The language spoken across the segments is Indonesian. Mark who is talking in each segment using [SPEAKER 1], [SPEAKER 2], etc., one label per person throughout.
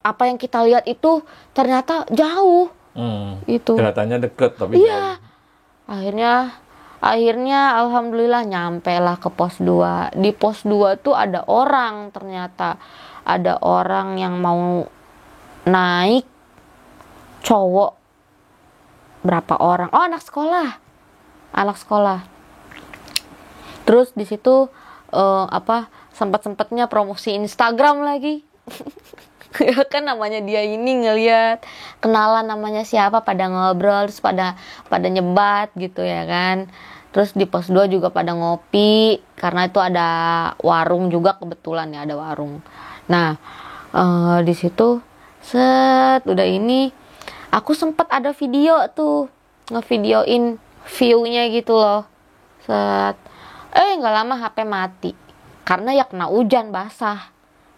[SPEAKER 1] apa yang kita lihat itu ternyata jauh. Itu
[SPEAKER 2] Kelihatannya deket tapi
[SPEAKER 1] iya. Akhirnya alhamdulillah nyampe lah ke pos 2. Di pos 2 tuh ada orang, ternyata ada orang yang mau naik, cowok berapa orang, oh anak sekolah. Terus di situ sempat-sempatnya promosi Instagram lagi. Ya kan namanya dia ini ngeliat kenalan namanya siapa, pada ngobrol, terus pada nyebat gitu ya kan. Terus di pos 2 juga pada ngopi karena itu ada warung juga, kebetulan ya ada warung. Nah di situ udah ini aku sempat ada video tuh ngevideoin view-nya gitu loh. Nggak lama HP mati karena ya kena hujan basah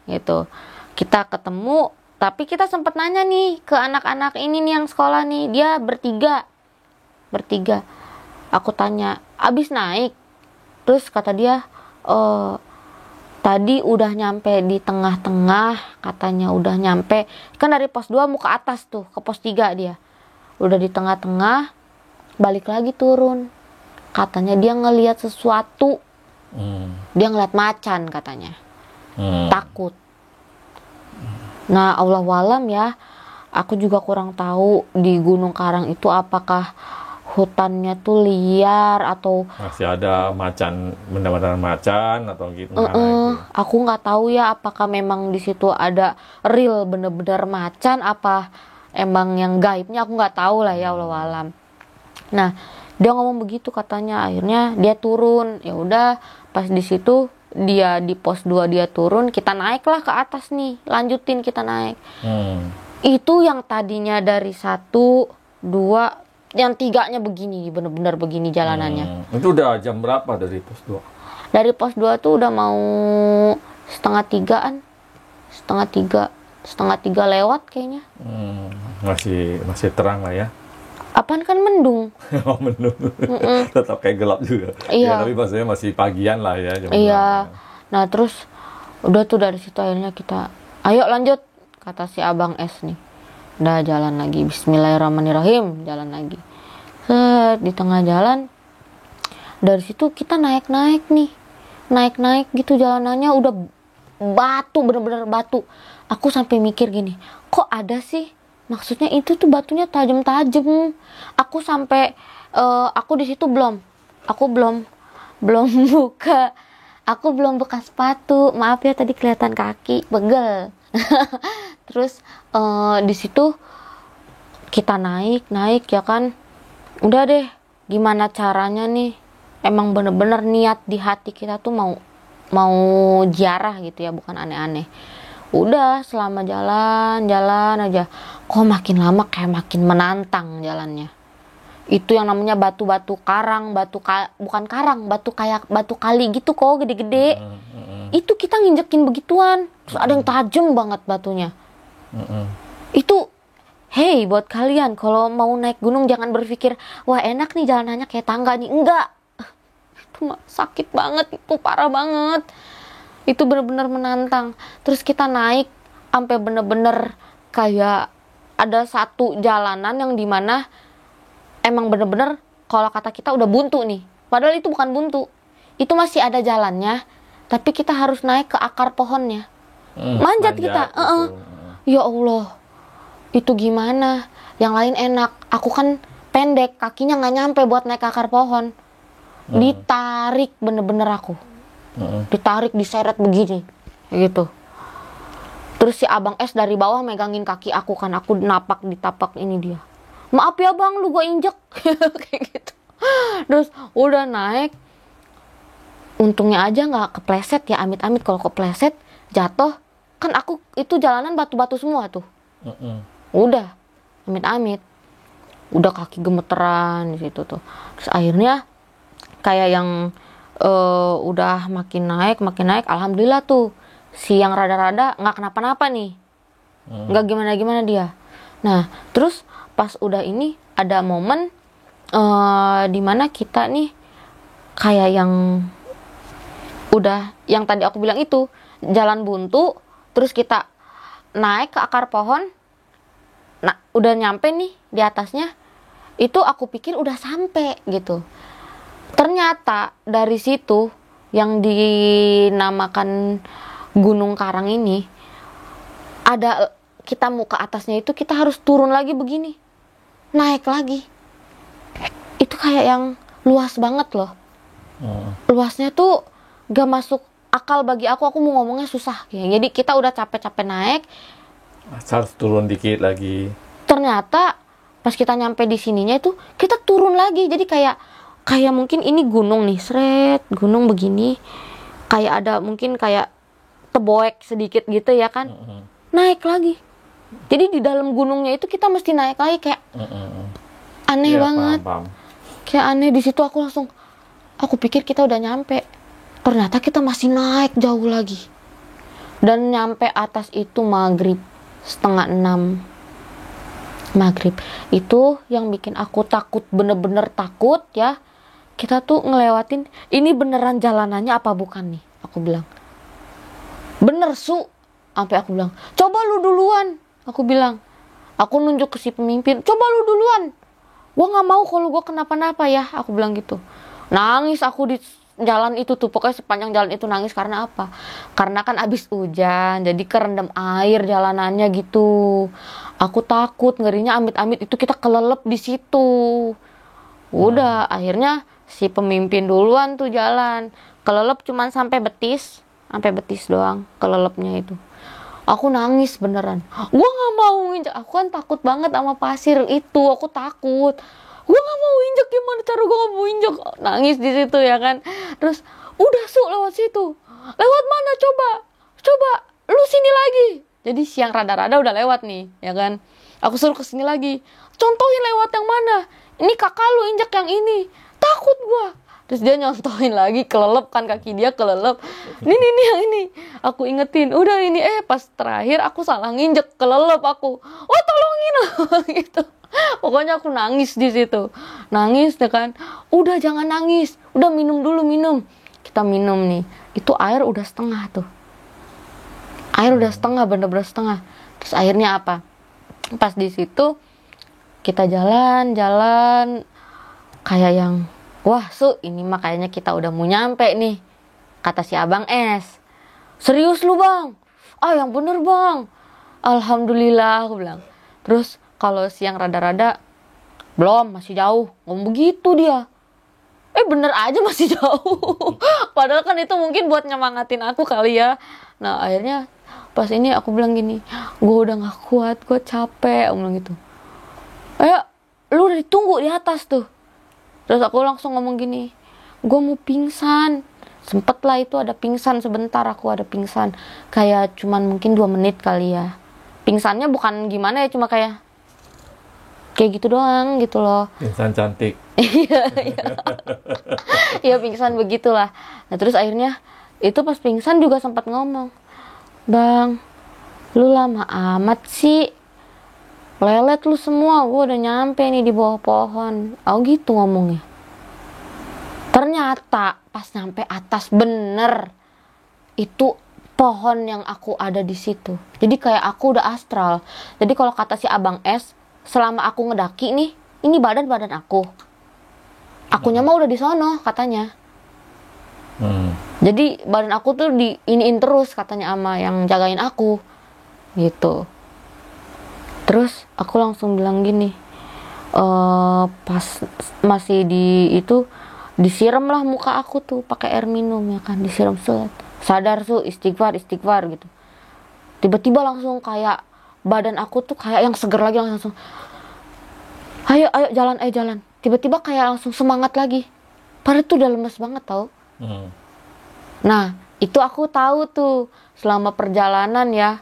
[SPEAKER 1] gitu. Kita ketemu, tapi kita sempat nanya nih ke anak-anak ini nih yang sekolah nih, dia bertiga. Aku tanya, abis naik? Terus kata dia, tadi udah nyampe di tengah-tengah, katanya udah nyampe. Kan dari pos 2 mau ke atas tuh, ke pos 3 dia. Udah di tengah-tengah, balik lagi turun. Katanya dia ngelihat sesuatu. Dia ngeliat macan katanya. Takut. Nah, Allahualam ya, aku juga kurang tahu di Gunung Karang itu apakah hutannya tuh liar atau
[SPEAKER 2] masih ada macan, benar-benar macan atau gimana gitu.
[SPEAKER 1] Aku nggak tahu ya apakah memang di situ ada real bener-bener macan, apa emang yang gaibnya, aku nggak tahu lah ya, Allahualam. Nah, dia ngomong begitu katanya, akhirnya dia turun. Ya udah, pas di situ dia di pos 2 dia turun, kita naiklah ke atas nih, lanjutin kita naik. Itu yang tadinya dari 1, 2, yang 3-nya begini, bener-bener begini jalanannya.
[SPEAKER 2] Itu udah jam berapa dari pos 2?
[SPEAKER 1] Dari pos 2 tuh udah mau setengah 3-an, setengah 3 lewat kayaknya.
[SPEAKER 2] Masih terang lah ya.
[SPEAKER 1] Apaan kan mendung.
[SPEAKER 2] Oh, mendung. Tetap kayak gelap juga.
[SPEAKER 1] Iya.
[SPEAKER 2] Ya, tapi maksudnya masih pagian lah ya.
[SPEAKER 1] Iya. Nah terus udah tuh dari situ akhirnya kita, ayo lanjut, kata si Abang S nih. Udah jalan lagi, bismillahirrahmanirrahim, jalan lagi. Di tengah jalan, dari situ kita naik gitu jalanannya, udah batu, bener-bener batu. Aku sampai mikir gini, kok ada sih? Maksudnya itu tuh batunya tajam-tajam. Aku sampai aku di situ belum buka. Aku belum buka sepatu. Maaf ya tadi kelihatan kaki pegel. Terus di situ kita naik ya kan. Udah deh, gimana caranya nih? Emang bener-bener niat di hati kita tuh mau ziarah gitu ya, bukan aneh-aneh. Udah selama jalan aja, kok makin lama kayak makin menantang jalannya. Itu yang namanya batu-batu karang, bukan karang, batu kayak batu kali gitu kok, gede-gede. Itu kita nginjekin begituan, terus ada yang tajam banget batunya. Itu, hey buat kalian kalau mau naik gunung jangan berpikir, wah enak nih jalanannya kayak tangga nih, enggak. Itu sakit banget, itu parah banget. Itu bener-bener menantang. Terus kita naik sampai bener-bener kayak ada satu jalanan yang dimana emang bener-bener kalau kata kita udah buntu nih. Padahal itu bukan buntu, itu masih ada jalannya, tapi kita harus naik ke akar pohonnya. Manjat kita. Ya Allah, itu gimana? Yang lain enak, aku kan pendek, kakinya nggak nyampe buat naik ke akar pohon. Ditarik bener-bener aku. Ditarik, diseret begini gitu. Terus si Abang S dari bawah megangin kaki aku kan, aku ditapak ini dia. Maaf ya bang, lu gue injek. Kayak gitu. Terus udah naik, untungnya aja nggak kepleset ya, amit-amit kalau kepleset jatuh kan, aku itu jalanan batu-batu semua tuh. Udah amit-amit, udah kaki gemeteran di situ tuh. Terus akhirnya kayak yang udah makin naik, alhamdulillah tuh si yang rada-rada nggak kenapa-napa nih, nggak gimana-gimana dia. Nah terus pas udah ini ada momen dimana kita nih kayak yang udah, yang tadi aku bilang itu jalan buntu, terus kita naik ke akar pohon. Nah, udah nyampe nih di atasnya. Itu aku pikir udah sampai gitu. Ternyata dari situ yang dinamakan Gunung Karang ini, ada kita mau ke atasnya itu kita harus turun lagi begini. Naik lagi. Itu kayak yang luas banget loh. Luasnya tuh gak masuk akal bagi aku mau ngomongnya susah. Jadi kita udah capek-capek naik,
[SPEAKER 2] Harus turun dikit lagi.
[SPEAKER 1] ternyata pas kita nyampe di sininya itu kita turun lagi. Jadi kayak mungkin ini gunung nih, seret gunung begini, kayak ada mungkin kayak teboek sedikit gitu ya kan, naik lagi. Jadi di dalam gunungnya itu kita mesti naik lagi, kayak aneh banget.
[SPEAKER 2] Paham.
[SPEAKER 1] Kayak aneh. Di situ aku pikir kita udah nyampe, ternyata kita masih naik jauh lagi. Dan nyampe atas itu maghrib, 5:30 maghrib. Itu yang bikin aku takut, bener-bener takut ya. Kita tuh ngelewatin, ini beneran jalanannya apa bukan nih, aku bilang. Bener Su, sampai aku bilang, coba lu duluan, aku bilang. Aku nunjuk ke si pemimpin, coba lu duluan, gua gak mau kalau gua kenapa-napa ya, aku bilang gitu. Nangis aku di jalan itu tuh, pokoknya sepanjang jalan itu nangis. Karena apa? Karena kan abis hujan, jadi kerendam air jalanannya gitu. Aku takut, ngerinya amit-amit itu kita kelelep di situ. Udah, akhirnya si pemimpin duluan tuh jalan. Kelelep cuman sampai betis doang kelelepnya itu. Aku nangis beneran. Gua nggak mau injak. Aku kan takut banget sama pasir itu. Aku takut. Gua nggak mau injak, gimana cara gua nggak mau injak? Nangis di situ ya kan. Terus udah Su, lewat situ. Lewat mana coba? Coba lu sini lagi. Jadi siang rada-rada udah lewat nih, ya kan. Aku suruh kesini lagi. Contohin lewat yang mana? Ini kakak lu injak yang ini. Takut gua. Terus dia nyontohin lagi, kelelep kan kaki dia kelelep. Ini yang ini. Aku ingetin, udah ini. Pas terakhir aku salah nginjek, kelelep aku. Oh tolongin gitu. Pokoknya aku nangis di situ. Nangis ya kan. Udah jangan nangis. Udah minum dulu, minum. Kita minum nih. Itu air udah setengah tuh. Air udah setengah, bener-bener setengah. Terus akhirnya apa? Pas di situ kita jalan kayak yang, wah Su, ini mah kayaknya kita udah mau nyampe nih, kata si Abang S. Serius lu Bang? Yang bener Bang. Alhamdulillah, aku bilang. Terus kalau siang rada-rada, belum, masih jauh. Ngomong begitu dia. Bener aja masih jauh. Padahal kan itu mungkin buat nyemangatin aku kali ya. Nah akhirnya pas ini aku bilang gini, gue udah gak kuat, gue capek, aku bilang gitu. Lu udah ditunggu di atas tuh. Terus aku langsung ngomong gini, gue mau pingsan. Sempet lah itu ada pingsan sebentar, aku ada pingsan. Kayak cuman mungkin 2 menit kali ya. Pingsannya bukan gimana ya, cuma kayak gitu doang gitu loh.
[SPEAKER 2] Pingsan cantik.
[SPEAKER 1] Iya pingsan begitulah. Nah terus akhirnya itu pas pingsan juga sempat ngomong, Bang, lu lama amat sih, lelet lu semua, gue udah nyampe nih di bawah pohon. Gitu ngomongnya. Ternyata pas nyampe atas bener itu pohon yang aku ada di situ. Jadi kayak aku udah astral. Jadi kalau kata si Abang S, selama aku ngedaki nih, ini badan aku. Akunya mah udah di sono katanya. Jadi badan aku tuh diiniin terus katanya sama yang jagain aku gitu. Terus aku langsung bilang gini, pas masih di itu, disiram lah muka aku tuh pakai air minum ya kan, disiram set. Sadar Su, istighfar gitu. Tiba-tiba langsung kayak badan aku tuh kayak yang seger lagi, langsung ayo jalan. Tiba-tiba kayak langsung semangat lagi. Padahal tuh udah lemes banget tau. Nah itu aku tahu tuh selama perjalanan ya,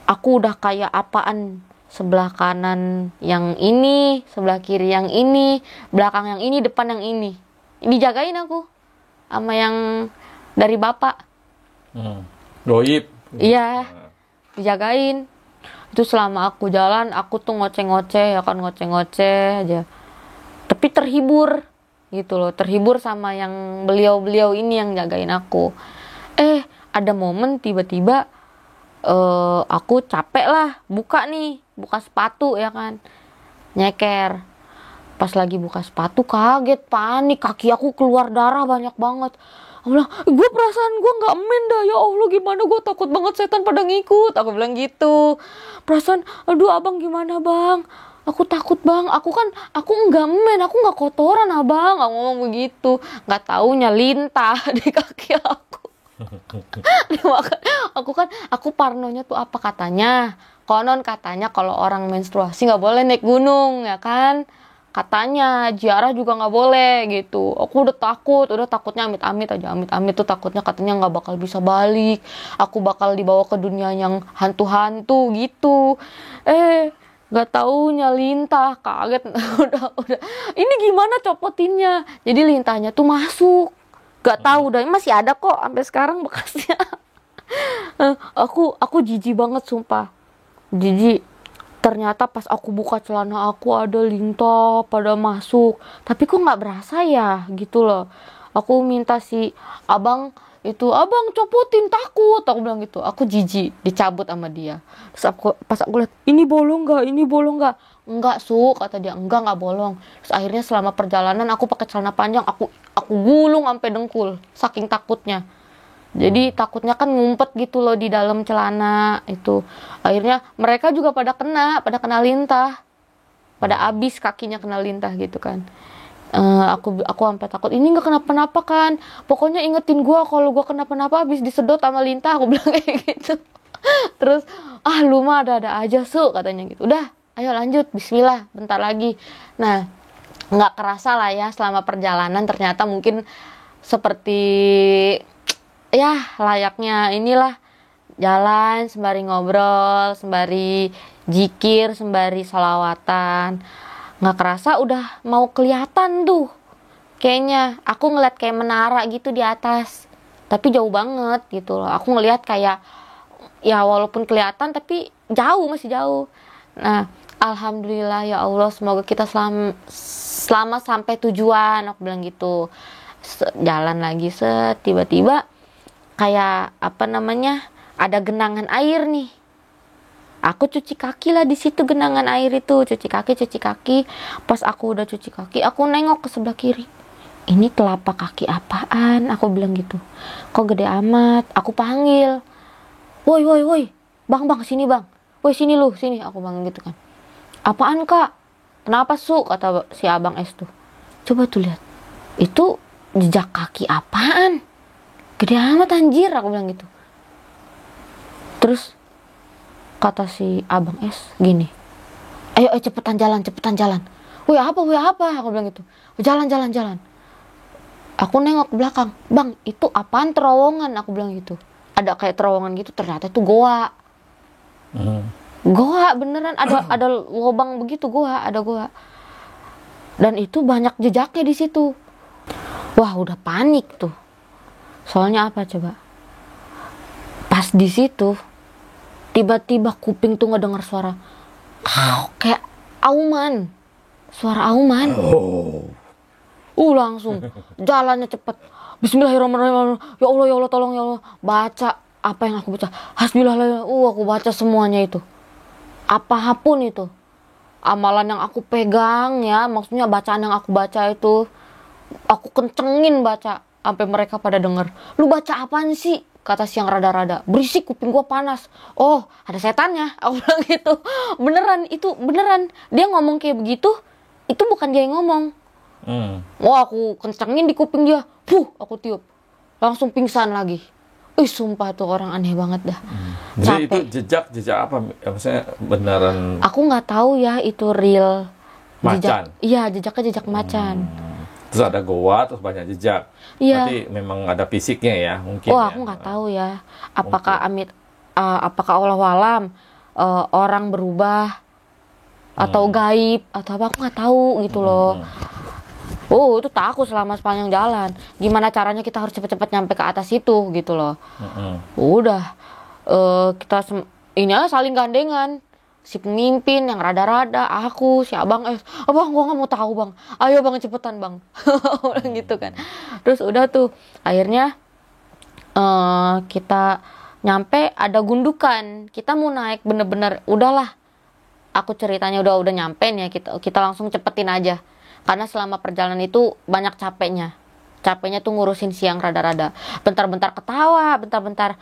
[SPEAKER 1] aku udah kayak apaan. Sebelah kanan yang ini, sebelah kiri yang ini, belakang yang ini, depan yang ini. Dijagain aku sama yang dari bapak.
[SPEAKER 2] Goib.
[SPEAKER 1] Iya, dijagain. Itu selama aku jalan, aku tuh ngoceh-ngoceh ya kan, ngoceh-ngoceh aja. Tapi terhibur gitu loh, terhibur sama yang beliau-beliau ini yang jagain aku. Ada momen tiba-tiba aku capek lah, buka sepatu ya kan, nyeker. Pas lagi buka sepatu kaget, panik, kaki aku keluar darah banyak banget. Aku bilang, gue perasaan gue nggak emen dah, ya Allah gimana, gue takut banget setan pada ngikut. Aku bilang gitu. Perasaan, aduh abang gimana bang? Aku takut bang, aku nggak emen, aku nggak kotoran abang. Aku ngomong begitu, nggak taunya lintah di kaki aku. Aku parnonya tuh apa katanya? Konon katanya kalau orang menstruasi nggak boleh naik gunung ya kan? Katanya ziarah juga nggak boleh gitu. Aku udah takutnya amit-amit aja, amit-amit tuh takutnya katanya nggak bakal bisa balik. Aku bakal dibawa ke dunia yang hantu-hantu gitu. Nggak taunya lintah, kaget. udah. Ini gimana copotinnya? Jadi lintahnya tuh masuk. Gak tahu dah, masih ada kok sampai sekarang bekasnya. Aku jijik banget sumpah. Jijik. Ternyata pas aku buka celana aku ada lintah pada masuk. Tapi kok nggak berasa ya gitu loh. Aku minta si abang itu, abang copotin takut. Aku bilang gitu. Aku jijik dicabut sama dia. Terus pas aku lihat, ini bolong nggak? Enggak su, kata dia. Enggak bolong. Terus akhirnya selama perjalanan aku pakai celana panjang. Aku gulung sampai dengkul. Saking takutnya. Jadi takutnya kan ngumpet gitu loh di dalam celana itu. Akhirnya mereka juga pada kena lintah. Pada abis kakinya kena lintah gitu kan. Aku sampai takut. Ini nggak kenapa-napa kan? Pokoknya ingetin gue kalau gue kenapa-napa abis disedot sama lintah. Aku bilang kayak gitu. Terus lu mah ada aja su katanya gitu. Udah, ayo lanjut. Bismillah, bentar lagi. Nah, nggak kerasa lah ya selama perjalanan ternyata mungkin seperti ya layaknya inilah jalan sembari ngobrol, sembari zikir, sembari sholawatan. Nggak kerasa udah mau kelihatan tuh. Kayaknya aku ngeliat kayak menara gitu di atas. Tapi jauh banget gitu loh. Aku ngeliat kayak ya walaupun kelihatan tapi masih jauh. Nah, alhamdulillah ya Allah, semoga kita selamat sampai tujuan, aku bilang gitu. Jalan lagi tiba-tiba kayak ada genangan air nih. Aku cuci kaki lah di situ genangan air itu, cuci kaki. Pas aku udah cuci kaki, aku nengok ke sebelah kiri. Ini telapak kaki apaan? Aku bilang gitu. Kok gede amat? Aku panggil. Woi, bang, sini bang. Woi sini lu, sini. Aku panggil gitu kan. Apaan kak? Kenapa su? Kata si abang es tuh. Coba tuh lihat. Itu jejak kaki apaan? Gede amat anjir, aku bilang gitu. Terus kata si abang es gini, ayo cepetan jalan. Woi apa? Aku bilang gitu. Jalan. Aku nengok ke belakang, bang itu apaan terowongan? Aku bilang gitu. Ada kayak terowongan gitu, ternyata itu goa. Goa beneran, ada lubang begitu, ada goa. Dan itu banyak jejaknya di situ. Wah udah panik tuh. Soalnya apa coba? Pas di situ tiba-tiba kuping tuh ngedengar suara kayak auman. Suara auman. Langsung jalannya cepet. Bismillahirrahmanirrahim. Ya Allah tolong ya Allah. Baca apa yang aku baca. Hasbunallah. Aku baca semuanya itu. Apapun itu. Amalan yang aku pegang ya, maksudnya bacaan yang aku baca itu aku kencengin baca sampai mereka pada denger. Lu baca apaan sih? Kata si yang rada-rada. Berisik, kuping gua panas. Oh, ada setannya. Aku bilang gitu. Beneran. Dia ngomong kayak begitu, itu bukan dia yang ngomong. Aku kencengin di kuping dia. Aku tiup. Langsung pingsan lagi. Sumpah tuh orang aneh banget dah.
[SPEAKER 2] Jadi itu jejak apa? Maksudnya beneran?
[SPEAKER 1] Aku nggak tahu ya itu real.
[SPEAKER 2] Macan.
[SPEAKER 1] Jejaknya jejak macan.
[SPEAKER 2] Terus ada goa, terus banyak jejak.
[SPEAKER 1] Iya.
[SPEAKER 2] Berarti memang ada fisiknya ya, mungkin.
[SPEAKER 1] Aku nggak tahu ya. Apakah Allah alam orang berubah atau gaib atau apa, aku nggak tahu gitu loh. Itu takut selama sepanjang jalan. Gimana caranya kita harus cepet-cepet nyampe ke atas itu gitu loh. Udah kita ini aja saling gandengan. Si pemimpin yang rada-rada, aku, si abang abang gua nggak mau tahu bang, ayo bang cepetan bang. Gitu kan. Terus udah tuh akhirnya kita nyampe ada gundukan, kita mau naik bener-bener udahlah, aku ceritanya udah nyampe nih, kita langsung cepetin aja karena selama perjalanan itu banyak capeknya tuh ngurusin siang rada-rada, bentar-bentar ketawa, bentar-bentar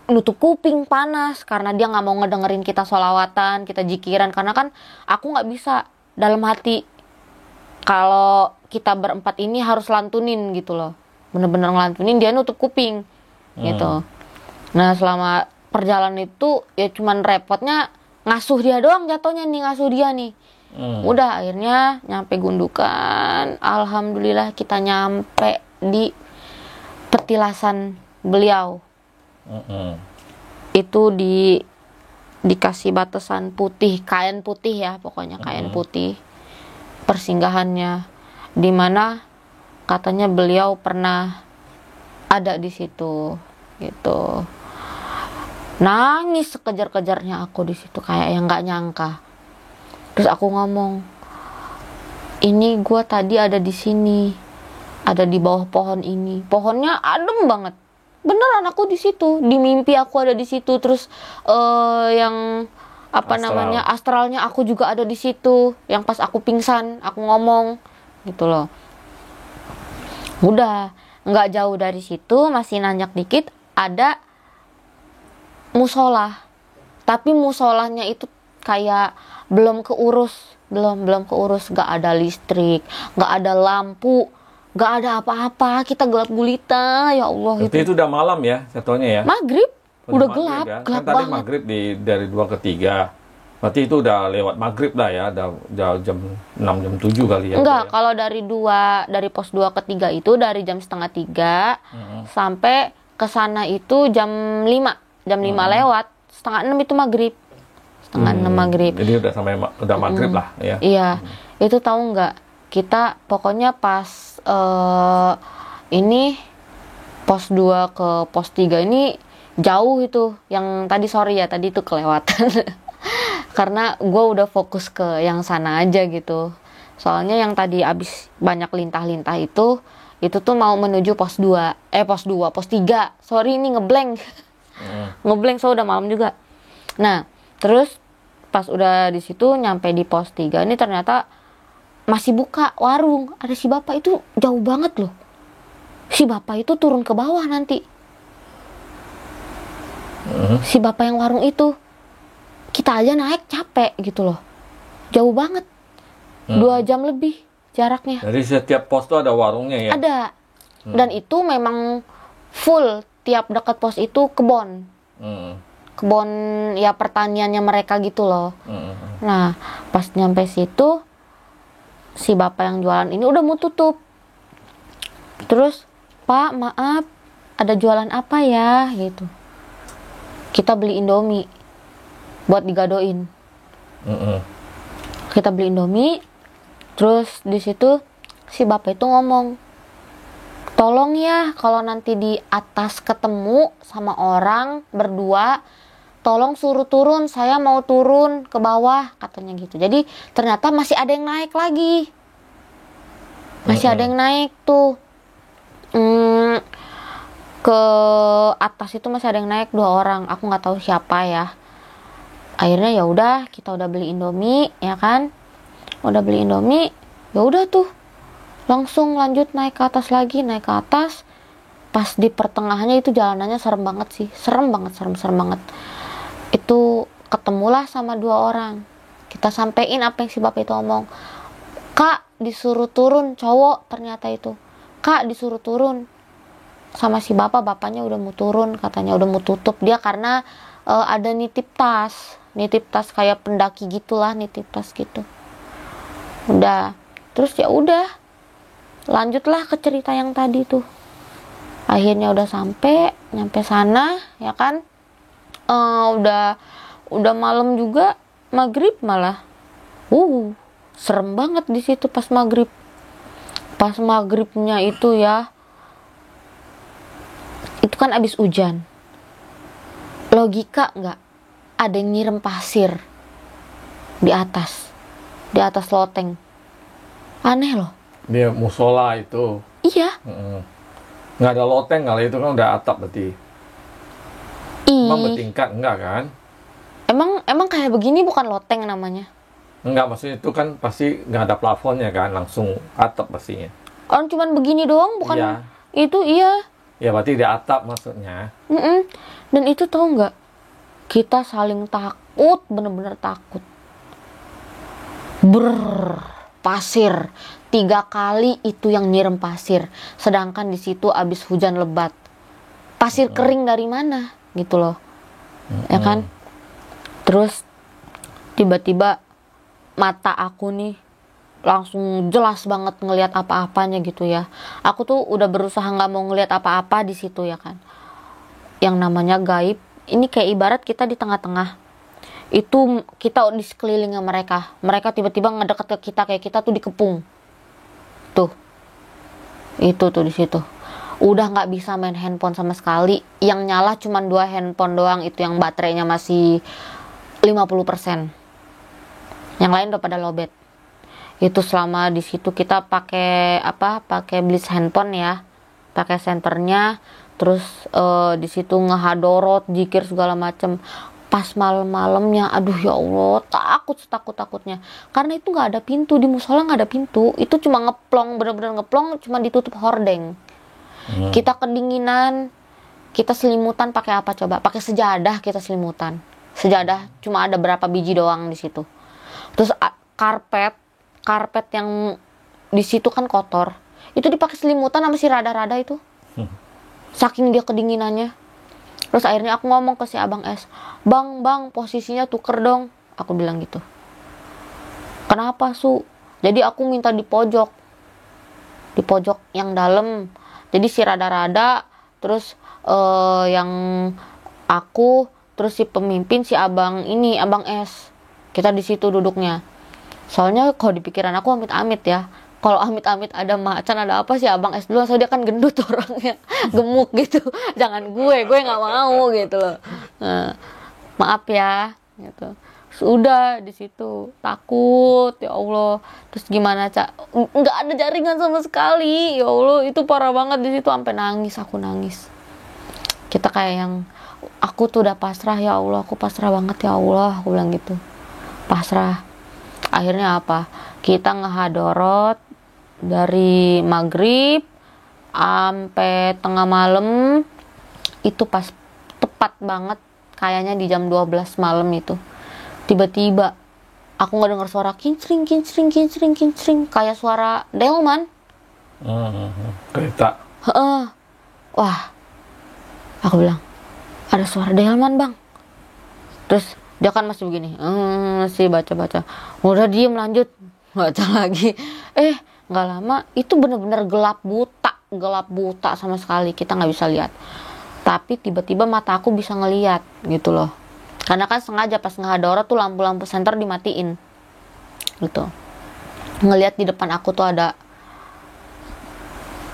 [SPEAKER 1] nutup kuping panas karena dia nggak mau ngedengerin kita sholawatan, kita jikiran, karena kan aku nggak bisa dalam hati kalau kita berempat ini harus lantunin gitu loh, bener-bener ngelantunin, dia nutup kuping gitu. Nah selama perjalanan itu ya cuman repotnya ngasuh dia doang, jatuhnya nih ngasuh dia nih. Udah akhirnya nyampe gundukan, alhamdulillah kita nyampe di petilasan beliau. Itu dikasih batasan putih, kain putih ya, pokoknya kain putih persinggahannya, dimana katanya beliau pernah ada di situ gitu. Nangis sekejar-kejarnya aku di situ, kayak yang nggak nyangka. Terus aku ngomong, ini gue tadi ada di sini, ada di bawah pohon ini, pohonnya adem banget, beneran aku di situ, di mimpi aku ada di situ. Terus yang namanya astralnya aku juga ada di situ, yang pas aku pingsan aku ngomong gitu loh. Udah nggak jauh dari situ, masih nanjak dikit ada musola, tapi musolanya itu kayak belum keurus, nggak ada listrik, nggak ada lampu, nggak ada apa-apa, kita gelap gulita, ya Allah.
[SPEAKER 2] Tapi itu udah malam ya jatuhnya ya,
[SPEAKER 1] maghrib, udah
[SPEAKER 2] maghrib,
[SPEAKER 1] gelap,
[SPEAKER 2] ya?
[SPEAKER 1] gelap
[SPEAKER 2] Kan tadi
[SPEAKER 1] banget.
[SPEAKER 2] maghrib dari 2 ke 3, berarti itu udah lewat maghrib lah ya, udah jam 6, jam 7 kali ya.
[SPEAKER 1] Enggak,
[SPEAKER 2] ya?
[SPEAKER 1] kalau dari pos 2 ke 3 itu dari jam setengah 3 sampai ke sana itu jam 5 lewat, setengah 6 itu maghrib. Setengah 6 maghrib.
[SPEAKER 2] Jadi udah maghrib lah ya.
[SPEAKER 1] Iya, itu tahu nggak? Kita pokoknya pas ini pos 2 ke pos 3 ini jauh itu. Yang tadi sorry ya, tadi itu kelewatan. Karena gue udah fokus ke yang sana aja gitu. Soalnya yang tadi abis banyak lintah-lintah itu tuh mau menuju pos 3. Sorry ini ngeblank. Ngeblank, so udah malam juga. Nah, terus pas udah di situ nyampe di pos 3 ini ternyata masih buka warung. Ada si bapak itu jauh banget loh. Si bapak itu turun ke bawah nanti. Si bapak yang warung itu, kita aja naik capek gitu loh. Jauh banget. 2 jam lebih jaraknya.
[SPEAKER 2] Jadi setiap pos tuh ada warungnya ya?
[SPEAKER 1] Ada. Dan itu memang full, tiap dekat pos itu kebon. Kebon ya pertaniannya mereka gitu loh. Nah pas nyampe situ si bapak yang jualan ini udah mau tutup. Terus, Pak maaf, ada jualan apa ya gitu. Kita beli Indomie buat digadoin. Kita beli Indomie. Terus di situ si bapak itu ngomong, tolong ya kalau nanti di atas ketemu sama orang berdua, tolong suruh turun, saya mau turun ke bawah, katanya gitu. Jadi ternyata masih ada yang naik lagi. Masih ada yang naik tuh. Ke atas itu masih ada yang naik 2 orang. Aku nggak tahu siapa ya. Akhirnya ya udah, kita udah beli Indomie ya kan. Udah beli Indomie, ya udah tuh. Langsung lanjut naik ke atas lagi, naik ke atas. Pas di pertengahannya itu jalanannya serem banget sih. Serem banget. Itu ketemulah sama 2 orang. Kita sampein apa yang si bapak itu ngomong. Kak disuruh turun, cowok ternyata itu. Kak disuruh turun sama si bapaknya udah mau turun, katanya udah mau tutup dia karena ada nitip tas kayak pendaki gitulah, nitip tas gitu. Udah, terus ya udah lanjutlah ke cerita yang tadi tuh. Akhirnya udah nyampe sana ya kan. Udah malam juga, maghrib malah. Serem banget di situ pas maghrib. Pas maghribnya itu ya, itu kan abis hujan. Logika nggak? Ada yang nyiram pasir di atas loteng. Aneh loh.
[SPEAKER 2] Dia musola itu.
[SPEAKER 1] Iya.
[SPEAKER 2] Nggak ada loteng kali, itu kan udah atap berarti. Emang bertingkat enggak kan?
[SPEAKER 1] Emang kayak begini bukan loteng namanya?
[SPEAKER 2] Enggak, maksudnya itu kan pasti nggak ada plafonnya kan, langsung atap pastinya.
[SPEAKER 1] Orang cuman begini doang, bukan?
[SPEAKER 2] Iya.
[SPEAKER 1] Itu iya.
[SPEAKER 2] Ya berarti di atap maksudnya.
[SPEAKER 1] Dan itu tahu nggak? Kita saling takut, bener-bener takut. Pasir 3 kali itu yang nyirem pasir, sedangkan di situ abis hujan lebat. Pasir kering dari mana? Gitu loh, ya kan? Terus tiba-tiba mata aku nih langsung jelas banget ngelihat apa-apanya gitu ya. Aku tuh udah berusaha nggak mau ngelihat apa-apa di situ ya kan. Yang namanya gaib, ini kayak ibarat kita di tengah-tengah. Itu kita di sekelilingnya mereka. Mereka tiba-tiba ngedeket ke kita kayak kita tuh dikepung. Tuh. Itu tuh di situ. Udah nggak bisa main handphone sama sekali. Yang nyala cuma 2 handphone doang, itu yang baterainya masih 50%. Yang lain udah pada lowbat. Itu selama di situ kita pakai blitz handphone ya, pakai senternya, terus di situ ngehadorot, zikir segala macem. Pas malam-malamnya, aduh ya Allah, takutnya, karena itu nggak ada pintu di musola, nggak ada pintu, itu cuma ngeplong, bener-bener ngeplong, cuma ditutup hordeng. Kita kedinginan, kita selimutan pakai apa coba? Pakai sejadah, kita selimutan. Sejadah cuma ada berapa biji doang di situ. Terus karpet yang di situ kan kotor, itu dipakai selimutan sama si rada-rada itu, saking dia kedinginannya. Terus akhirnya aku ngomong ke si Abang S, bang posisinya tuker dong, aku bilang gitu. Kenapa Su? Jadi aku minta di pojok yang dalam. Jadi si rada-rada, terus yang aku, terus si pemimpin, si Abang S, kita di situ duduknya. Soalnya kalau di pikiran aku amit-amit ya, kalau amit-amit ada macan ada apa sih Abang S dulu, soalnya dia kan gendut orangnya, gemuk gitu. Jangan gue nggak mau gitu loh. Nah, maaf ya gitu. Sudah di situ takut, ya Allah. Terus gimana Cak? Nggak ada jaringan sama sekali, ya Allah, itu parah banget di situ, sampai nangis, aku nangis. Kita kayak yang, aku tuh udah pasrah ya Allah, aku pasrah banget ya Allah, aku bilang gitu, pasrah. Akhirnya apa? Kita ngehadorot dari maghrib sampai tengah malam. Itu pas tepat banget kayaknya di jam 12 malam itu. Tiba-tiba aku nggak dengar suara kincring kayak suara delman.
[SPEAKER 2] Kereta.
[SPEAKER 1] Wah, aku bilang ada suara delman bang. Terus dia kan masih begini, masih baca. Udah diem, lanjut baca lagi. Nggak lama itu bener-bener gelap buta sama sekali, kita nggak bisa lihat. Tapi tiba-tiba mata aku bisa ngelihat gitu loh. Karena kan sengaja pas ngehadorot tuh lampu-lampu senter dimatiin gitu. Ngelihat di depan aku tuh ada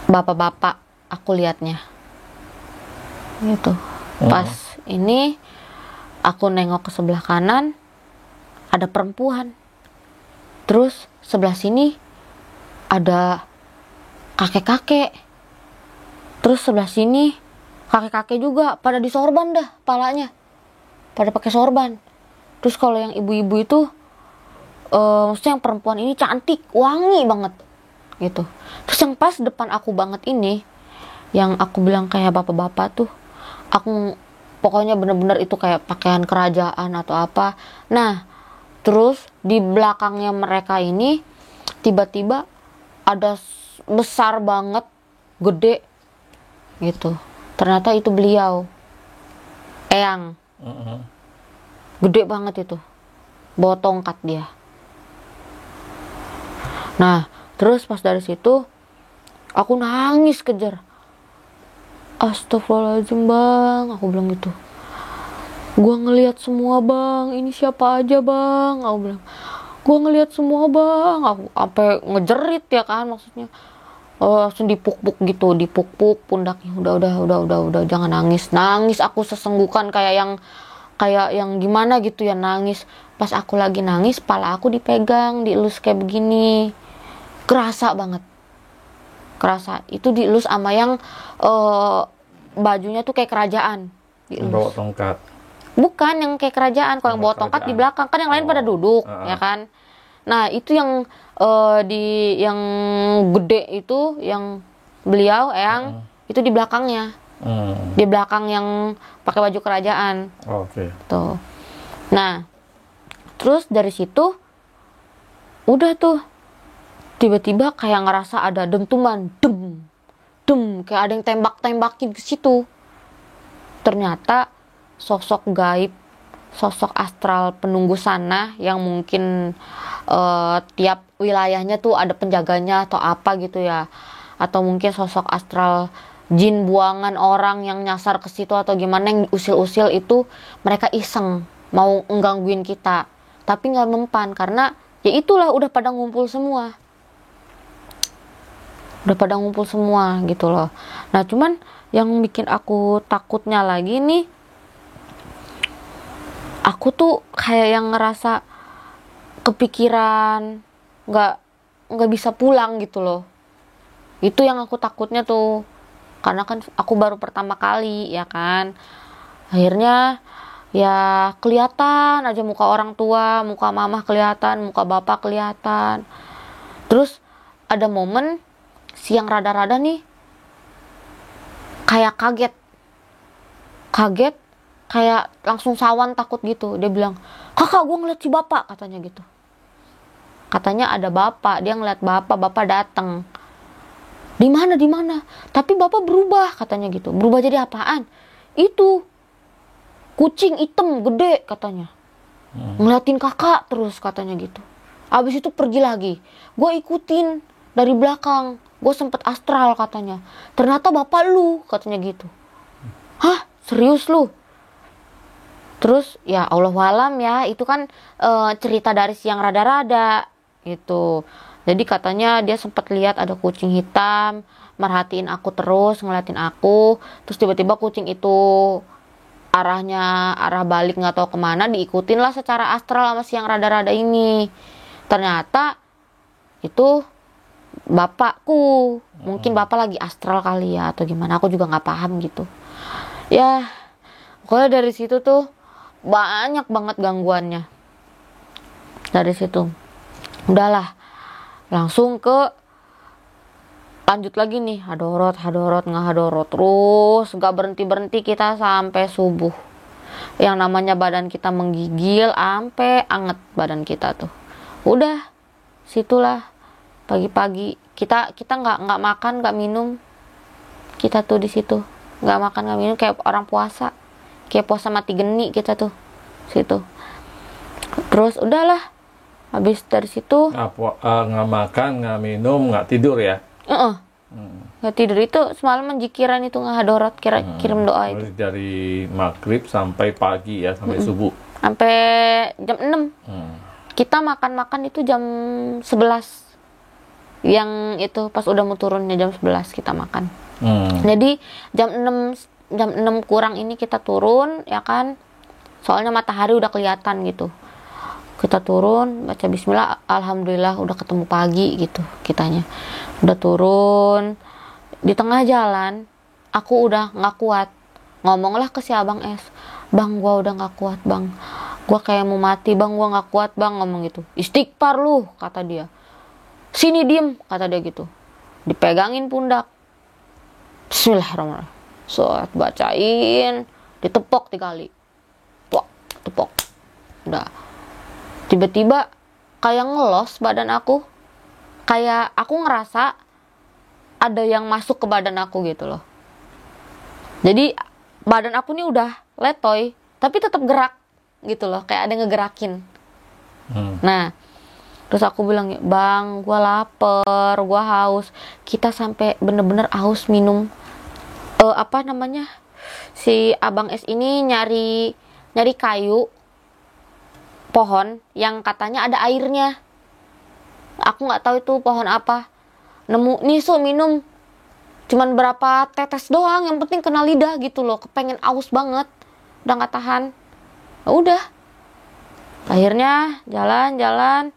[SPEAKER 1] bapak-bapak, aku lihatnya gitu. Pas ini aku nengok ke sebelah kanan, ada perempuan. Terus sebelah sini ada kakek-kakek. Terus sebelah sini kakek-kakek juga pada disorban dah palanya, pada pakai sorban. Terus kalau yang ibu-ibu itu, maksudnya yang perempuan ini cantik, wangi banget gitu. Terus yang pas depan aku banget ini, yang aku bilang kayak bapak-bapak tuh, aku pokoknya bener-bener itu kayak pakaian kerajaan atau apa. Nah, terus di belakangnya mereka ini tiba-tiba ada besar banget, gede gitu. Ternyata itu beliau, Eyang. Gede banget itu, bawa tongkat dia. Nah, terus pas dari situ aku nangis kejer. Astagfirullahaladzim bang, aku bilang gitu. Gua ngelihat semua bang, ini siapa aja bang, aku bilang. Gua ngelihat semua bang, aku sampai ngejerit ya kan, maksudnya. Langsung dipuk-puk gitu, dipuk-puk pundaknya. Udah, jangan nangis. Nangis aku sesenggukan kayak yang gimana gitu ya, nangis. Pas aku lagi nangis, pala aku dipegang, dielus kayak begini. Kerasa banget. Kerasa itu dielus sama yang bajunya tuh kayak kerajaan.
[SPEAKER 2] Bawa tongkat.
[SPEAKER 1] Bukan yang kayak kerajaan, kalau yang bawa tongkat di belakang, kan yang lain pada duduk, ya kan. Nah itu yang yang gede itu, yang beliau yang itu di belakangnya, di belakang yang pakai baju kerajaan.
[SPEAKER 2] Oke.
[SPEAKER 1] Tuh. Nah terus dari situ udah tuh tiba-tiba kayak ngerasa ada dentuman, kayak ada yang tembak-tembakin ke situ. Ternyata sosok gaib, sosok astral penunggu sana yang mungkin tiap wilayahnya tuh ada penjaganya atau apa gitu ya, atau mungkin sosok astral jin buangan orang yang nyasar ke situ atau gimana, yang usil-usil itu mereka iseng mau nggangguin kita, tapi nggak mempan karena ya itulah udah pada ngumpul semua. Gitu loh. Nah cuman yang bikin aku takutnya lagi nih, aku tuh kayak yang ngerasa kepikiran nggak bisa pulang gitu loh. Itu yang aku takutnya tuh, karena kan aku baru pertama kali ya kan. Akhirnya ya kelihatan aja muka orang tua, muka mama kelihatan, muka bapak kelihatan. Terus ada momen siang rada-rada nih kayak kaget, kayak langsung sawan takut gitu. Dia bilang, kakak gue ngeliat si bapak, katanya gitu. Katanya ada bapak, dia ngeliat bapak datang. Di mana? Tapi bapak berubah, katanya gitu. Berubah jadi apaan? Itu kucing hitam gede, katanya. Ngeliatin kakak terus, katanya gitu. Abis itu pergi lagi. Gue ikutin dari belakang. Gue sempet astral, katanya. Ternyata bapak lu, katanya gitu. Hah? Serius lu? Terus ya Allahualam ya, itu kan cerita dari siang rada-rada gitu. Jadi katanya dia sempat lihat ada kucing hitam merhatiin aku terus, ngeliatin aku. Terus tiba-tiba kucing itu arah balik nggak tahu kemana, diikutin lah secara astral sama siang rada-rada ini. Ternyata itu bapakku. Mungkin bapak lagi astral kali ya atau gimana, aku juga nggak paham gitu. Ya pokoknya dari situ tuh banyak banget gangguannya. Dari situ udahlah, langsung ke lanjut lagi nih, hadorot terus gak berhenti kita sampai subuh. Yang namanya badan kita menggigil sampai anget badan kita tuh. Udah situlah pagi-pagi kita nggak makan nggak minum, kita tuh di situ nggak makan nggak minum kayak orang puasa, kayak puasa mati geni kita tuh situ. Terus udahlah, habis dari situ
[SPEAKER 2] nggak makan, nggak minum, nggak tidur ya?
[SPEAKER 1] Nggak tidur, itu semalam jikiran itu ngahadorot, kirim doa itu.
[SPEAKER 2] Dari maghrib sampai pagi ya, sampai subuh.
[SPEAKER 1] Sampai jam 6. Kita makan itu jam 11. Yang itu pas udah mau turunnya jam 11 kita makan. Jadi jam 6 kurang ini kita turun ya kan. Soalnya matahari udah kelihatan gitu. Kita turun, baca bismillah, alhamdulillah udah ketemu pagi gitu kitanya. Udah turun, di tengah jalan aku udah gak kuat. Ngomonglah ke si Abang S, bang gua udah gak kuat bang, gua kayak mau mati bang, gua gak kuat bang, ngomong gitu. Istighfar lu, kata dia. Sini diem, kata dia gitu. Dipegangin pundak, bismillahirrahmanirrahim, surat bacain, ditepok 3 kali, tepok. Udah tiba-tiba kayak ngelos badan aku, kayak aku ngerasa ada yang masuk ke badan aku gitu loh. Jadi badan aku nih udah letoy tapi tetap gerak gitu loh, kayak ada yang ngegerakin. Nah terus aku bilang, bang gua lapar, gua haus. Kita sampai bener-bener haus minum si Abang S ini nyari kayu pohon yang katanya ada airnya. Aku nggak tahu itu pohon apa. Nemu nih, minum. Cuman berapa tetes doang, yang penting kena lidah gitu loh. Kepengen aus banget, udah nggak tahan. Udah. Akhirnya jalan.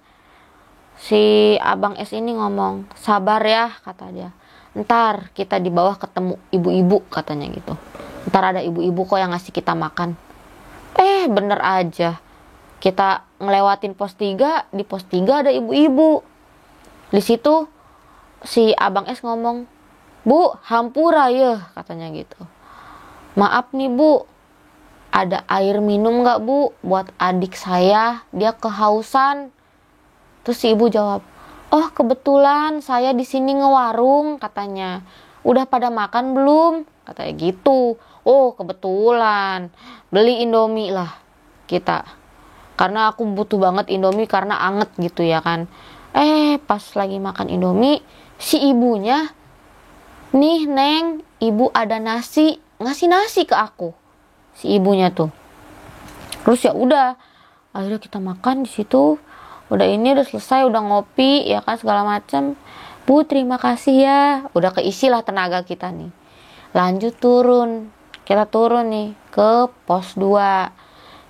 [SPEAKER 1] Si Abang S ini ngomong, sabar ya, kata dia. Ntar kita di bawah ketemu ibu-ibu, katanya gitu. Ntar ada ibu-ibu kok yang ngasih kita makan. Bener aja. Kita ngelewatin pos 3, di pos 3 ada ibu-ibu. Di situ si Abang S ngomong, "Bu, hampura ya," katanya gitu. "Maaf nih Bu, ada air minum nggak Bu buat adik saya, dia kehausan." Terus si ibu jawab, "Oh kebetulan saya di sini ngewarung," katanya. "Udah pada makan belum?" Katanya gitu. Oh kebetulan, beli Indomie lah kita. Karena aku butuh banget Indomie karena anget gitu ya kan. Pas lagi makan Indomie, si ibunya, "Nih Neng, ibu ada nasi," ngasih nasi ke aku. Si ibunya tuh. Terus ya udah, akhirnya kita makan di situ. Udah selesai, udah ngopi ya kan segala macam. "Bu, terima kasih ya." Udah keisi lah tenaga kita nih. Lanjut turun. Kita turun nih ke pos 2.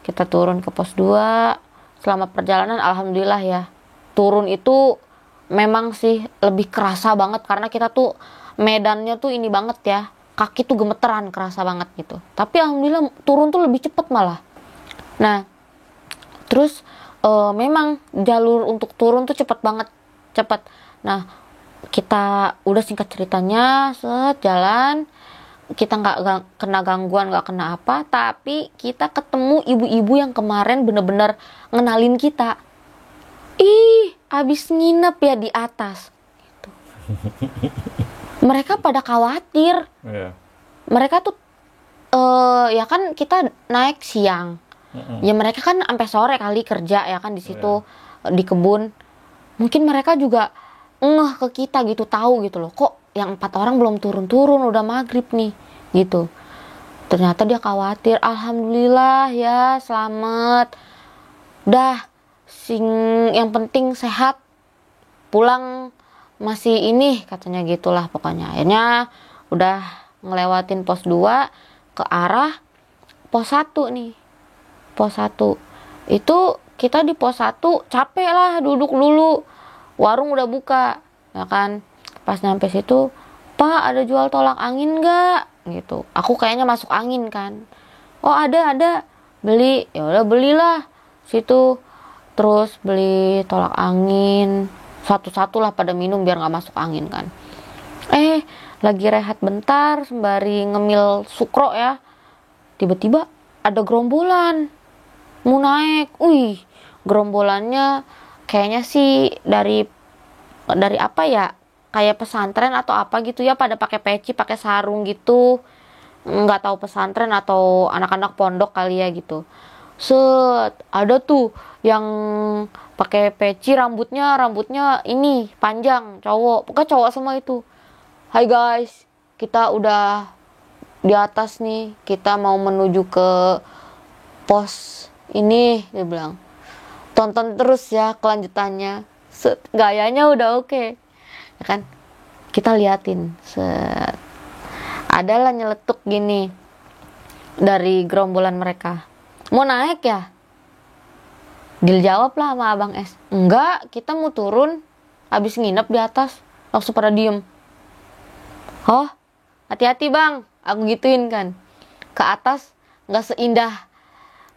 [SPEAKER 1] Kita turun ke pos 2. Selama perjalanan alhamdulillah ya. Turun itu memang sih lebih kerasa banget karena kita tuh medannya tuh ini banget ya. Kaki tuh gemeteran, kerasa banget gitu. Tapi alhamdulillah turun tuh lebih cepet malah. Nah, terus memang jalur untuk turun tuh cepet banget, cepet. Nah, kita udah singkat ceritanya, jalan, kita nggak kena gangguan, nggak kena apa, tapi kita ketemu ibu-ibu yang kemarin bener-bener ngenalin kita. Abis nginep ya di atas gitu. Mereka pada khawatir. Mereka tuh ya kan kita naik siang. Ya mereka kan sampai sore kali kerja ya kan di situ di kebun. Mungkin mereka juga ngeh ke kita gitu, tahu gitu loh, kok yang 4 orang belum turun-turun, udah maghrib nih gitu. Ternyata dia khawatir. Alhamdulillah ya selamat. Dah, yang penting sehat, pulang masih ini katanya gitulah pokoknya. Akhirnya udah ngelewatin pos 2 ke arah pos 1 nih. Pos 1 itu kita di pos 1 capek lah, duduk dulu, warung udah buka ya kan. Pas nyampe situ, "Pak, ada jual tolak angin nggak?" gitu. Aku kayaknya masuk angin kan. "Oh ada, beli." Ya udah belilah situ. Terus beli tolak angin satu-satu lah, pada minum biar nggak masuk angin kan. Lagi rehat bentar sembari ngemil sukro ya, tiba-tiba ada gerombolan mau naik. Gerombolannya kayaknya sih dari apa ya, kayak pesantren atau apa gitu ya, pada pakai peci, pakai sarung gitu. Nggak tahu pesantren atau anak-anak pondok kali ya gitu. Ada tuh yang pakai peci, rambutnya ini panjang, cowok, pokoknya cowok semua itu. "Hai guys, kita udah di atas nih, kita mau menuju ke pos ini," dia bilang. "Tonton terus ya kelanjutannya." Gayanya udah oke ya kan. Kita liatin, adalah nyeletuk gini dari gerombolan mereka, "Mau naik ya?" Dijawab lah sama Abang S, "Enggak, kita mau turun, habis nginep di atas." Langsung pada diem. "Oh, hati-hati Bang," aku gituin kan. "Ke atas nggak seindah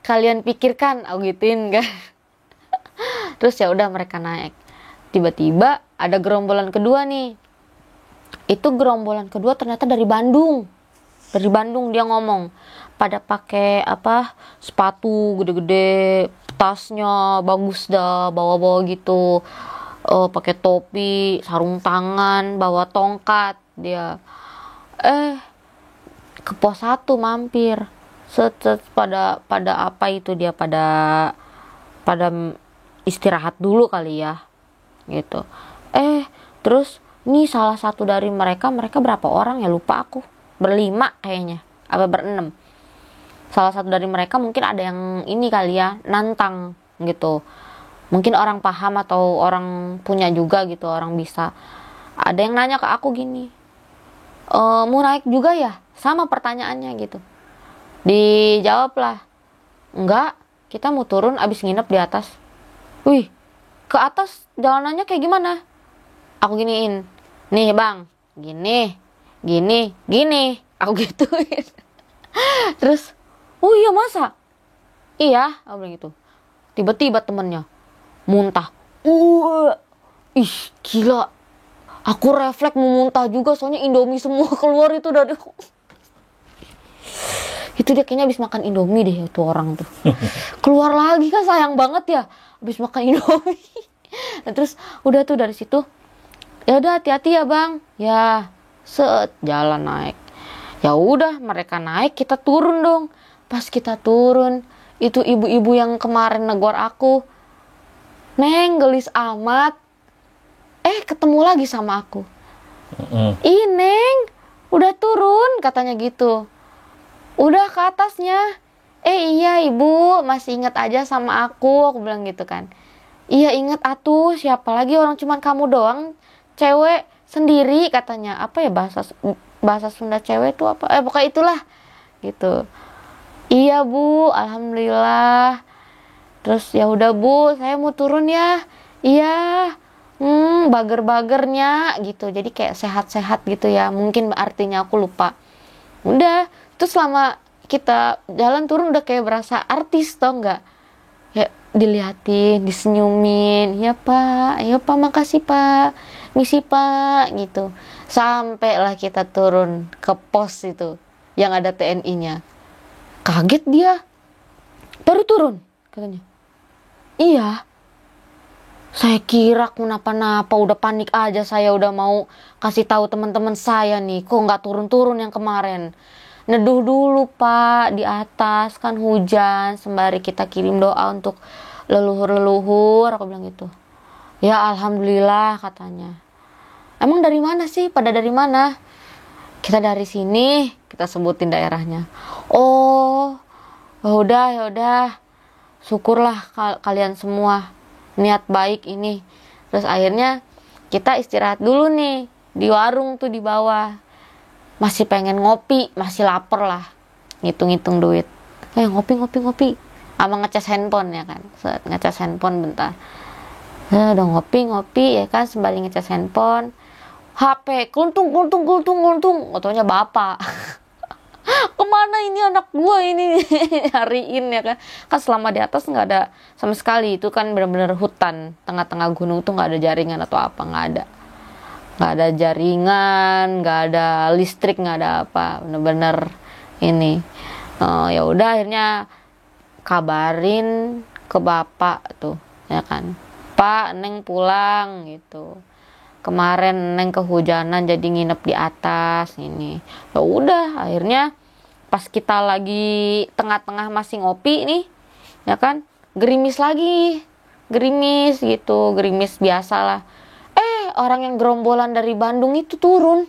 [SPEAKER 1] kalian pikirkan," aku gituin kan. Terus ya udah mereka naik. Tiba-tiba ada gerombolan kedua nih. Itu gerombolan kedua ternyata dari Bandung. Dari Bandung dia ngomong. Pada pakai sepatu gede-gede, tasnya bagus dah, bawa-bawa gitu. Pakai topi, sarung tangan, bawa tongkat dia. Ke pos 1 mampir. Pada apa itu dia, pada istirahat dulu kali ya gitu. Terus nih salah satu dari mereka berapa orang ya, lupa aku, 5 kayaknya apa 6. Salah satu dari mereka mungkin ada yang ini kali ya, nantang gitu, mungkin orang paham atau orang punya juga gitu, orang bisa. Ada yang nanya ke aku gini, "Mau naik juga ya?" Sama pertanyaannya gitu. Dijawab lah, "Enggak, kita mau turun abis nginep di atas." Ke atas jalanannya kayak gimana? Aku giniin, "Nih Bang, gini. Aku gituin. Terus, oh iya masa? Iya, aku bilang gitu. Tiba-tiba temennya muntah. Ih gila. Aku refleks mau muntah juga soalnya Indomie semua keluar itu dari itu dia kayaknya habis makan Indomie deh itu orang tuh. Keluar lagi kan sayang banget ya habis makan Indomie. Nah, terus udah tuh dari situ ya udah hati-hati ya bang ya jalan naik ya udah mereka naik kita turun dong. Pas kita turun itu ibu-ibu yang kemarin negor aku, Neng gelis amat, ketemu lagi sama aku. Ih Neng udah turun katanya gitu, udah ke atasnya. Iya ibu masih inget aja sama aku bilang gitu kan. Iya inget atuh, siapa lagi orang cuman kamu doang cewek sendiri katanya. Apa ya bahasa Sunda cewek itu apa pokoknya itulah gitu. Iya bu alhamdulillah. Terus ya udah bu saya mau turun ya. Iya bager-bagernya gitu, jadi kayak sehat-sehat gitu ya mungkin artinya aku lupa. Udah terus selama kita jalan turun udah kayak berasa artis tau nggak ya, diliatin disenyumin ya pak makasih pak misi pak gitu. Sampailah kita turun ke pos itu yang ada TNI-nya. Kaget dia, baru turun katanya. Iya, saya kira kenapa-napa, udah panik aja saya, udah mau kasih tahu teman-teman saya nih, kok nggak turun-turun yang kemarin. Neduh dulu pak di atas kan hujan, sembari kita kirim doa untuk leluhur-leluhur, aku bilang gitu. Ya alhamdulillah katanya. Emang dari mana sih? Pada dari mana? Kita dari sini, kita sebutin daerahnya. Oh, ya udah. Syukurlah kalian semua niat baik ini. Terus akhirnya kita istirahat dulu nih di warung tuh di bawah. Masih pengen ngopi, masih lapar lah. Ngitung-ngitung duit. Ngopi. Ama ngecas handphone ya kan. Ngecas handphone bentar. Udah ngopi ya kan, sembari ngecas handphone. HP kultung. Otonya bapak. Kemana ini anak gua ini hariin ya kan. Kan selama di atas nggak ada sama sekali, itu kan benar-benar hutan tengah-tengah gunung tuh, nggak ada jaringan atau apa, nggak ada jaringan, nggak ada listrik, nggak ada apa, bener-bener ini. Ya udah akhirnya kabarin ke bapak tuh ya kan, Pak Neng pulang gitu, kemarin Neng kehujanan jadi nginep di atas ini. Ya udah akhirnya pas kita lagi tengah-tengah masih ngopi nih ya kan, gerimis gitu, gerimis biasa lah. Orang yang gerombolan dari Bandung itu turun,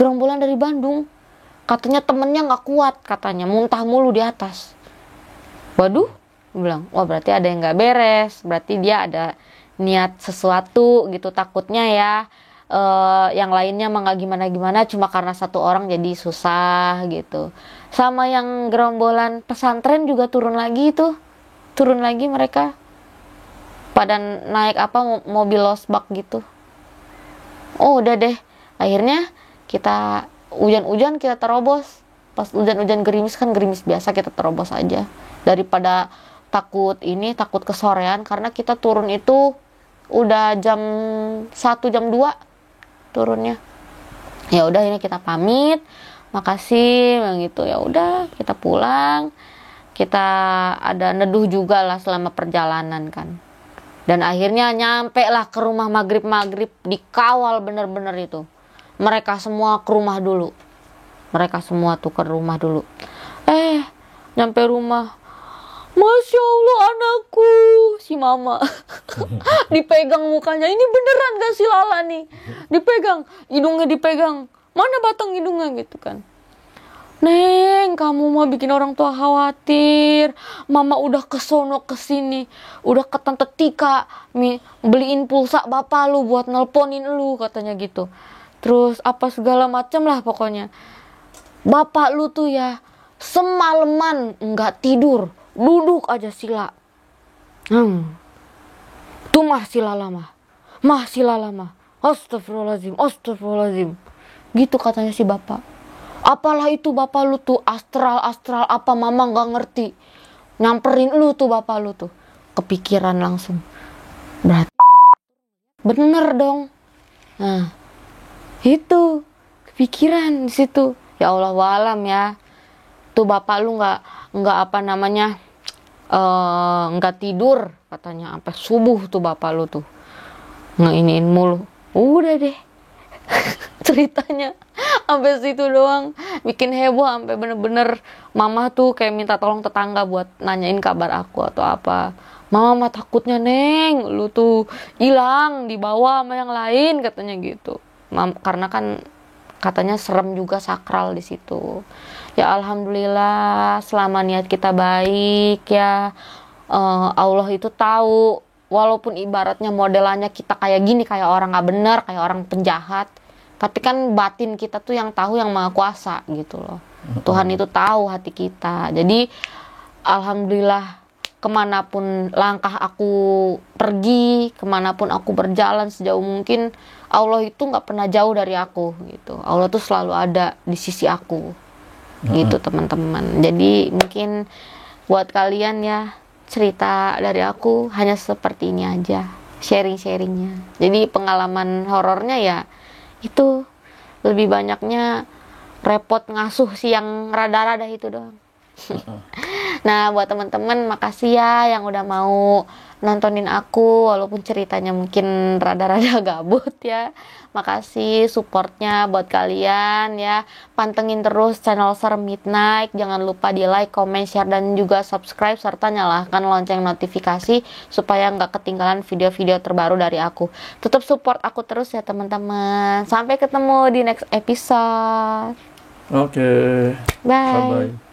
[SPEAKER 1] gerombolan dari Bandung, katanya temennya nggak kuat, katanya muntah mulu di atas. Waduh, bilang wah berarti ada yang nggak beres, berarti dia ada niat sesuatu gitu, takutnya ya yang lainnya mah nggak gimana cuma karena satu orang jadi susah gitu. Sama yang gerombolan pesantren juga turun lagi mereka pada naik mobil losbak gitu. Oh udah deh akhirnya kita hujan-hujan kita terobos. Pas hujan-hujan gerimis kan gerimis biasa, kita terobos aja daripada takut kesorean, karena kita turun itu udah jam 1 jam 2 turunnya. Ya udah ini kita pamit, makasih gitu. Ya udah kita pulang. Kita ada neduh juga lah selama perjalanan kan. Dan akhirnya nyampe lah ke rumah maghrib, dikawal bener-bener itu. Mereka semua ke rumah dulu. Nyampe rumah, Masya Allah anakku, si mama dipegang mukanya, ini beneran gak sih Lala nih, dipegang, hidungnya dipegang, mana batang hidungnya gitu kan. Neng, kamu mah bikin orang tua khawatir. Mama udah kesono kesini, udah ke Tante Tika beliin pulsa bapak lu buat nelponin lu, katanya gitu. Terus apa segala macem lah pokoknya. Bapak lu tuh ya semalaman nggak tidur, duduk aja sila. Tuh mah sila lama. Astagfirullahaladzim. Gitu katanya si bapak. Apalah itu bapak lu tuh, astral apa, mama nggak ngerti. Nyamperin lu tuh bapak lu tuh. Kepikiran langsung. Berarti bener dong. Nah, itu kepikiran di situ. Ya Allah walam ya. Tuh bapak lu nggak apa namanya, nggak tidur katanya sampai subuh tuh bapak lu tuh. Ngeiniin mulu. Udah deh. Ceritanya sampai situ doang, bikin heboh sampai bener-bener mama tuh kayak minta tolong tetangga buat nanyain kabar aku atau apa. Mama mah takutnya Neng lu tuh hilang dibawa sama yang lain katanya gitu. Karena kan katanya serem juga, sakral di situ. Ya alhamdulillah selama niat kita baik ya, Allah itu tahu. Walaupun ibaratnya modelannya kita kayak gini, kayak orang nggak benar, kayak orang penjahat, tapi kan batin kita tuh yang tahu, yang maha kuasa gitu loh. Tuhan itu tahu hati kita. Jadi alhamdulillah kemanapun langkah aku pergi, kemanapun aku berjalan sejauh mungkin, Allah itu nggak pernah jauh dari aku gitu. Allah tuh selalu ada di sisi aku gitu teman-teman. Jadi mungkin buat kalian ya, cerita dari aku hanya seperti ini aja, sharing-sharingnya. Jadi pengalaman horornya ya itu lebih banyaknya repot ngasuh si yang rada-rada itu doang. Nah buat teman-teman makasih ya yang udah mau nontonin aku walaupun ceritanya mungkin rada-rada gabut ya. Makasih supportnya buat kalian ya. Pantengin terus channel Serem Midnight. Jangan lupa di like, comment, share, dan juga subscribe serta nyalakan lonceng notifikasi supaya nggak ketinggalan video-video terbaru dari aku. Tetap support aku terus ya teman-teman. Sampai ketemu di next episode.
[SPEAKER 2] Oke.
[SPEAKER 1] Bye.
[SPEAKER 2] Bye-bye.